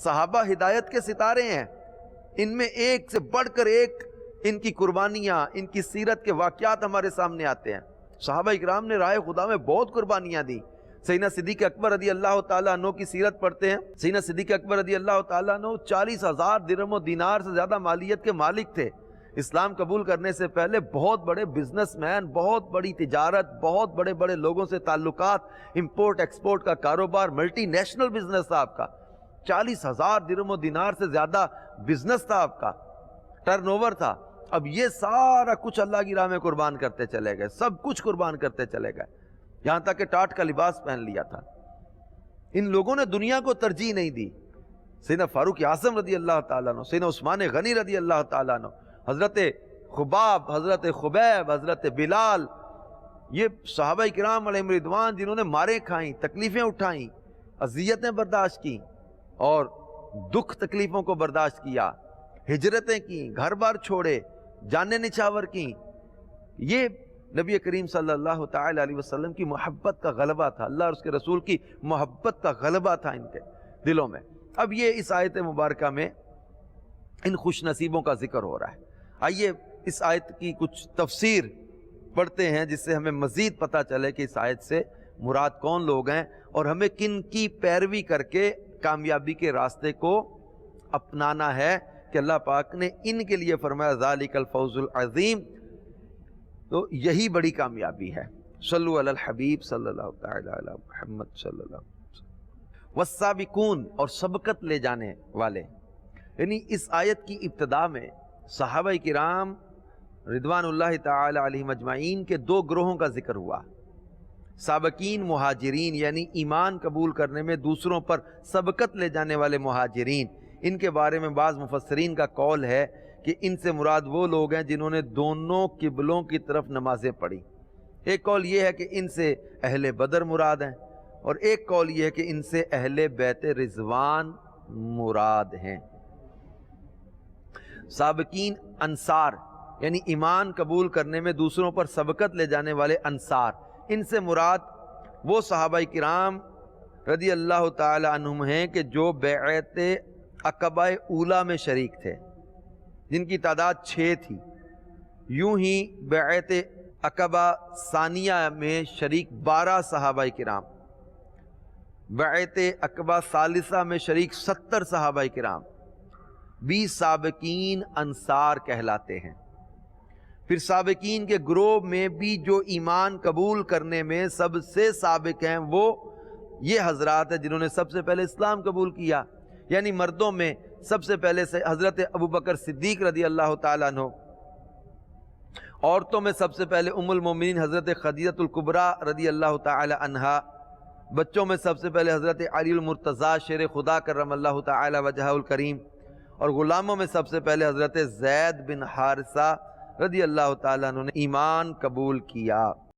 صحابہ ہدایت کے ستارے ہیں، ان میں ایک سے بڑھ کر ایک ان کی قربانیاں، ان کی سیرت کے واقعات ہمارے سامنے آتے ہیں۔ صحابہ اکرام نے راہ خدا میں بہت قربانیاں دی۔ سیدنا صدیق اکبر رضی اللہ تعالیٰ عنہ کی سیرت پڑھتے ہیں۔ سیدنا صدیق اکبر رضی اللہ تعالیٰ عنہ 40,000 درہم و دینار سے زیادہ مالیت کے مالک تھے۔ اسلام قبول کرنے سے پہلے بہت بڑے بزنس مین، بہت بڑی تجارت، بہت بڑے بڑے لوگوں سے تعلقات، امپورٹ ایکسپورٹ کا کاروبار، ملٹی نیشنل بزنس تھا آپ کا۔ 40,000 درہم و دینار سے زیادہ بزنس تھا آپ کا، ٹرن اوور تھا۔ اب یہ سارا کچھ اللہ کی راہ میں قربان کرتے چلے گئے، سب کچھ قربان کرتے چلے گئے، یہاں تک کہ ٹاٹ کا لباس پہن لیا تھا۔ ان لوگوں نے دنیا کو ترجیح نہیں دی۔ سیدنا فاروق اعظم رضی اللہ تعالیٰ عنہ، سیدنا عثمان غنی رضی اللہ تعالیٰ عنہ، حضرت خباب، حضرت خبیب، حضرت بلال، یہ صحابہ کرام علیہم رضوان جنہوں نے ماریں کھائیں، تکلیفیں اٹھائیں، اذیتیں برداشت کی اور دکھ تکلیفوں کو برداشت کیا، ہجرتیں کی، گھر بار چھوڑے، جانیں نچھاور کی، یہ نبی کریم صلی اللہ تعالی علیہ وسلم کی محبت کا غلبہ تھا، اللہ اور اس کے رسول کی محبت کا غلبہ تھا ان کے دلوں میں۔ اب یہ اس آیت مبارکہ میں ان خوش نصیبوں کا ذکر ہو رہا ہے۔ آئیے اس آیت کی کچھ تفسیر پڑھتے ہیں جس سے ہمیں مزید پتہ چلے کہ اس آیت سے مراد کون لوگ ہیں اور ہمیں کن کی پیروی کر کے کامیابی کے راستے کو اپنانا ہے کہ اللہ پاک نے ان کے لیے فرمایا ذالک الفوز العظیم، تو یہی بڑی کامیابی ہے۔ صلو علی الحبیب صلی اللہ تعالی علی محمد صلی اللہ علیہ وسلم۔ والسابقون، اور سبقت لے جانے والے، یعنی اس آیت کی ابتدا میں صحابہ کرام رضوان اللہ تعالی علیہم اجمعین کے دو گروہوں کا ذکر ہوا۔ سابقین مہاجرین، یعنی ایمان قبول کرنے میں دوسروں پر سبقت لے جانے والے مہاجرین، ان کے بارے میں بعض مفسرین کا قول ہے کہ ان سے مراد وہ لوگ ہیں جنہوں نے دونوں قبلوں کی طرف نمازیں پڑھی۔ ایک قول یہ ہے کہ ان سے اہل بدر مراد ہیں، اور ایک قول یہ ہے کہ ان سے اہل بیت رضوان مراد ہیں۔ سابقین انصار، یعنی ایمان قبول کرنے میں دوسروں پر سبقت لے جانے والے انصار، ان سے مراد وہ صحابہ کرام رضی اللہ تعالی عنہم ہیں کہ جو بیعت عقبہ اولیٰ میں شریک تھے، جن کی تعداد 6 تھی۔ یوں ہی بیعت عقبہ ثانیہ میں شریک 12 صحابہ کرام، بیعت عقبہ ثالثہ میں شریک 70 صحابہ کرام، 20 سابقین انصار کہلاتے ہیں۔ پھر سابقین کے گروہ میں بھی جو ایمان قبول کرنے میں سب سے سابق ہیں وہ یہ حضرات ہیں جنہوں نے سب سے پہلے اسلام قبول کیا، یعنی مردوں میں سب سے پہلے سے حضرت ابوبکر صدیق رضی اللہ تعالیٰ عنہ، عورتوں میں سب سے پہلے ام المومنین حضرت خدیجہ الکبریٰ رضی اللہ تعالی عنہا، بچوں میں سب سے پہلے حضرت علی المرتضیٰ شیر خدا کرم اللہ تعالی وجہہ الکریم، اور غلاموں میں سب سے پہلے حضرت زید بن حارثہ رضی اللہ تعالیٰ عنہ نے ایمان قبول کیا۔